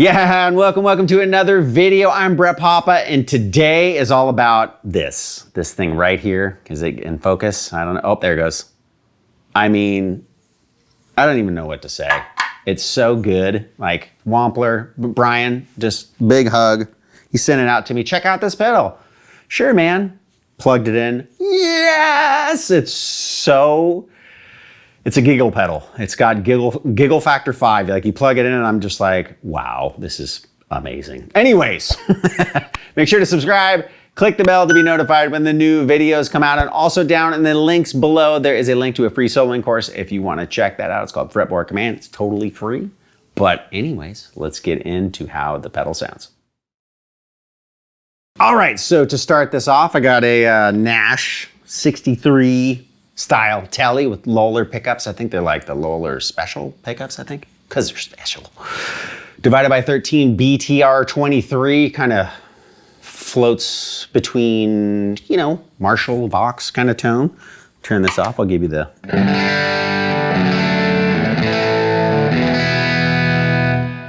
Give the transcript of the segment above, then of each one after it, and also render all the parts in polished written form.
Yeah, and welcome to another video. I'm Brett Papa, and today is all about this thing right here. Is it in focus? I don't know. Oh, there it goes. I mean, I don't even know what to say. It's so good. Like Wampler, Brian, just big hug. He sent it out to me. Check out this pedal. Sure, man. Plugged it in. Yes! It's a giggle pedal. It's got giggle factor 5. Like you plug it in and I'm just like, wow, this is amazing. Anyways, make sure to subscribe, click the bell to be notified when the new videos come out. And also down in the links below, there is a link to a free soloing course if you want to check that out. It's called Fretboard Command. It's totally free. But anyways, let's get into how the pedal sounds. All right, so to start this off, I got a Nash 63 style telly with Lowler pickups. I think they're like the Lowler special pickups, I think, because they're special. Divided by 13 BTR 23, kind of floats between, you know, Marshall, Vox kind of tone. Turn this off, I'll give you the...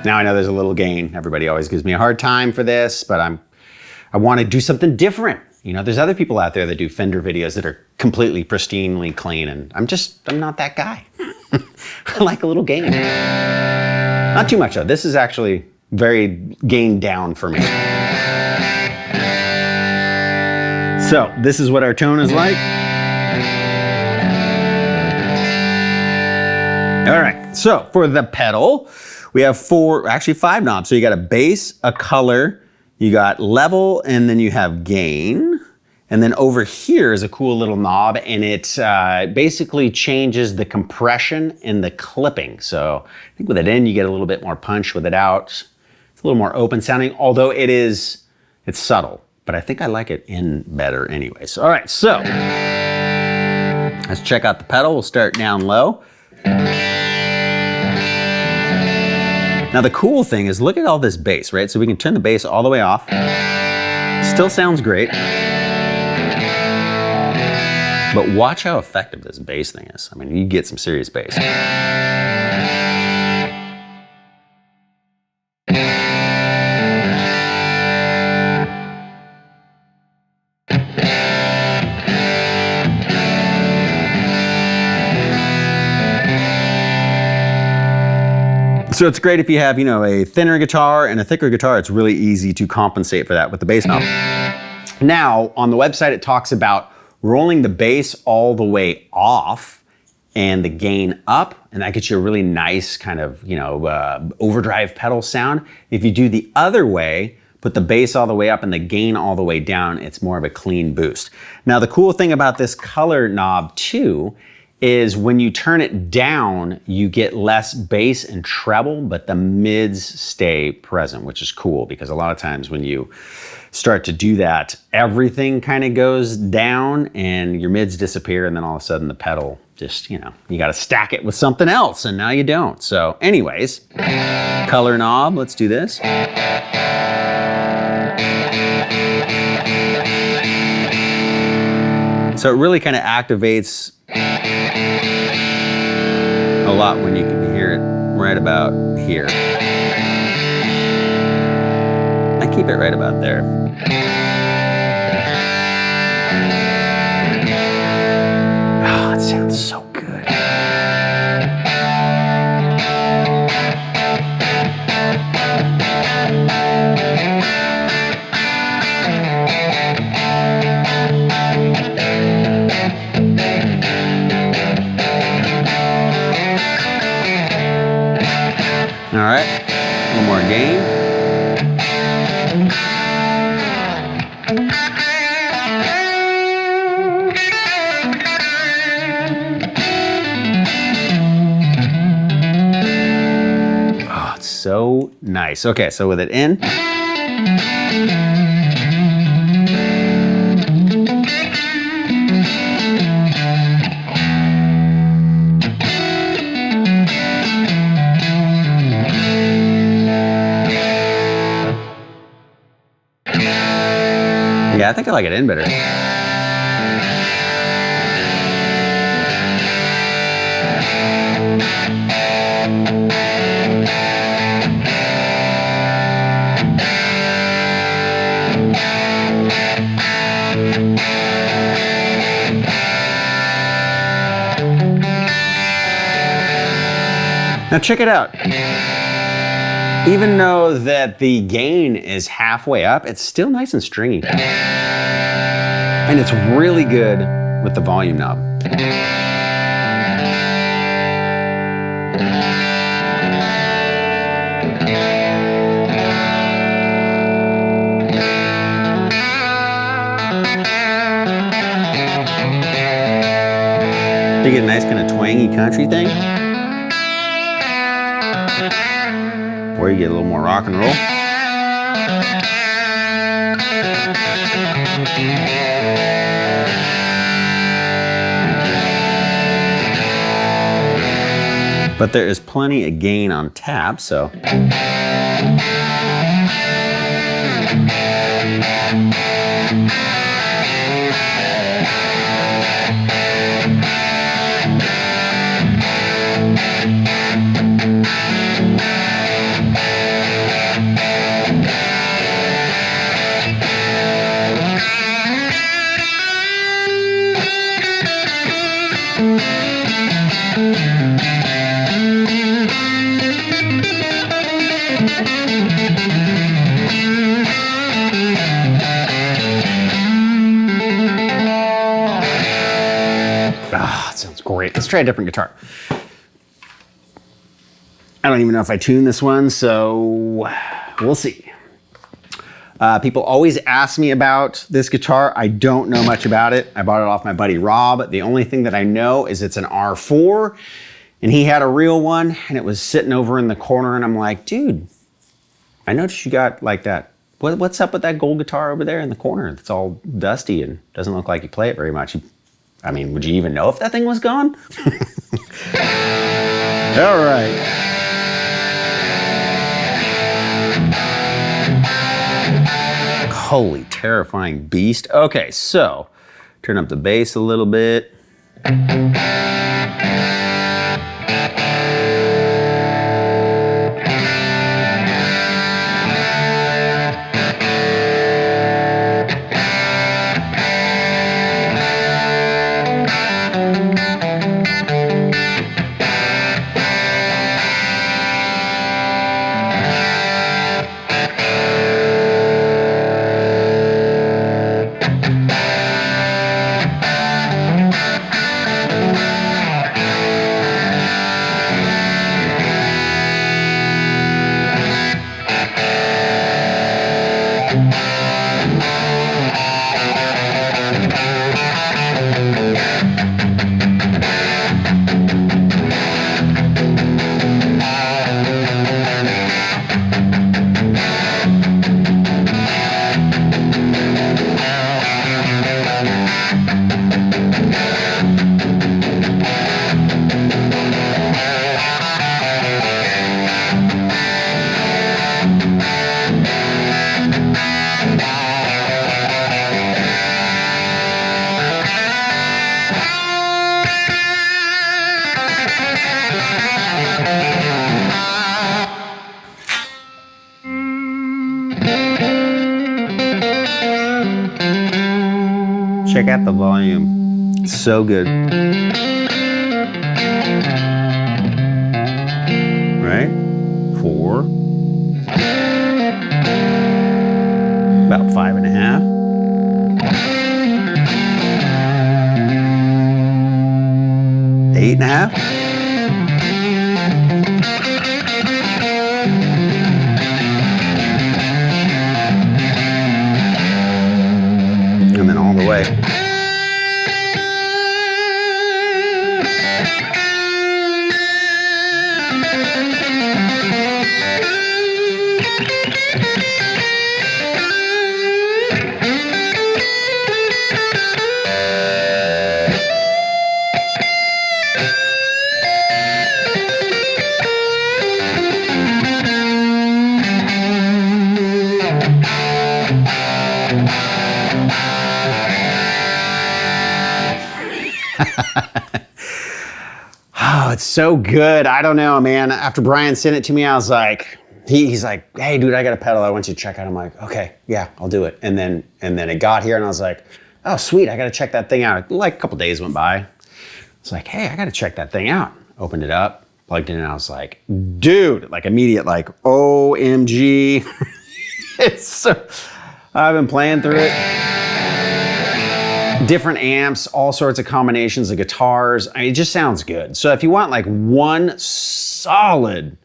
Now I know there's a little gain. Everybody always gives me a hard time for this, but I want to do something different. You know, there's other people out there that do Fender videos that are completely pristinely clean, and I'm not that guy. I like a little gain. Not too much though. This is actually very gain down for me. So this is what our tone is like. All right, so for the pedal, we have five knobs. So you got a bass, a color, you got level, and then you have gain. And then over here is a cool little knob, and it basically changes the compression and the clipping. So I think with it in, you get a little bit more punch. With it out, it's a little more open sounding, although it's subtle. But I think I like it in better anyways. All right, so let's check out the pedal. We'll start down low. Now the cool thing is, look at all this bass, right? So we can turn the bass all the way off. Still sounds great. But watch how effective this bass thing is. I mean, you get some serious bass. So it's great if you have, you know, a thinner guitar and a thicker guitar. It's really easy to compensate for that with the bass knob. Now, on the website, it talks about rolling the bass all the way off and the gain up, and that gets you a really nice kind of, you know, overdrive pedal sound. If you do the other way, put the bass all the way up and the gain all the way down, it's more of a clean boost. Now, the cool thing about this color knob too is when you turn it down, you get less bass and treble, but the mids stay present, which is cool because a lot of times when you start to do that, everything kind of goes down and your mids disappear, and then all of a sudden the pedal just, you know, you got to stack it with something else, and now you don't. So anyways, color knob, let's do this. So it really kind of activates a lot when you can hear it right about here. I keep it right about there. Oh, it sounds so good. All right, a little more gain. Oh, it's so nice. Okay, so with it in. Yeah, I think I like it in better. Now check it out. Even though that the gain is halfway up, it's still nice and stringy. And it's really good with the volume knob. You get a nice kind of twangy country thing. Or you get a little more rock and roll. But there is plenty of gain on tap, so. Ah, it sounds great. Let's try a different guitar. I don't even know if I tuned this one, so we'll see. People always ask me about this guitar. I don't know much about it. I bought it off my buddy Rob. The only thing that I know is it's an R4, and he had a real one, and it was sitting over in the corner, and I'm like, dude, I noticed you got like that. What's up with that gold guitar over there in the corner? It's all dusty and doesn't look like you play it very much. I mean, would you even know if that thing was gone? All right. Holy terrifying beast. Okay, so turn up the bass a little bit. Check out the volume. It's so good. Right? 4. About 5.5. Eight and a half. And then all the way. Oh, it's so good. I don't know, man. After Brian sent it to me, I was like, he's like, hey, dude, I got a pedal I want you to check out. I'm like, okay, yeah, I'll do it. And then it got here and I was like, oh, sweet, I got to check that thing out. Like a couple days went by. It's like, hey, I got to check that thing out. Opened it up, Plugged in and I was like, dude, like immediate, like, OMG. It's so, I've been playing through it. Different amps, all sorts of combinations of guitars. I mean, it just sounds good. So if you want like one solid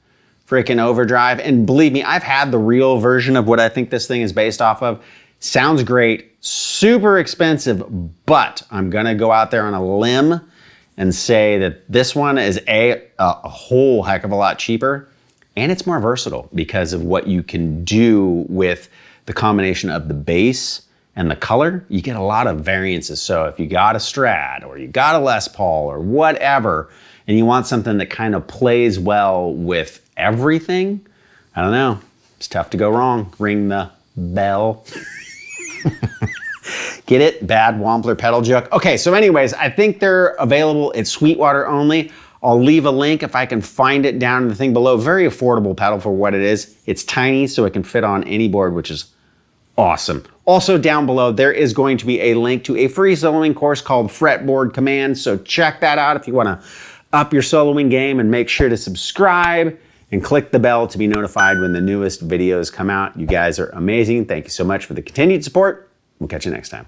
freaking overdrive, and believe me, I've had the real version of what I think this thing is based off of. Sounds great, super expensive, but I'm gonna go out there on a limb and say that this one is a whole heck of a lot cheaper, and it's more versatile because of what you can do with the combination of the bass and the color. You get a lot of variances. So if you got a Strat or you got a Les Paul or whatever, and you want something that kind of plays well with everything, I don't know, it's tough to go wrong. Ring the bell. Get it? Bad Wampler pedal joke. Okay, so anyways, I think they're available at Sweetwater only. I'll leave a link if I can find it down in the thing below. Very affordable pedal for what it is. It's tiny, so it can fit on any board, which is awesome. Also down below, there is going to be a link to a free soloing course called Fretboard Command, so check that out if you wanna up your soloing game, and make sure to subscribe and click the bell to be notified when the newest videos come out. You guys are amazing. Thank you so much for the continued support. We'll catch you next time.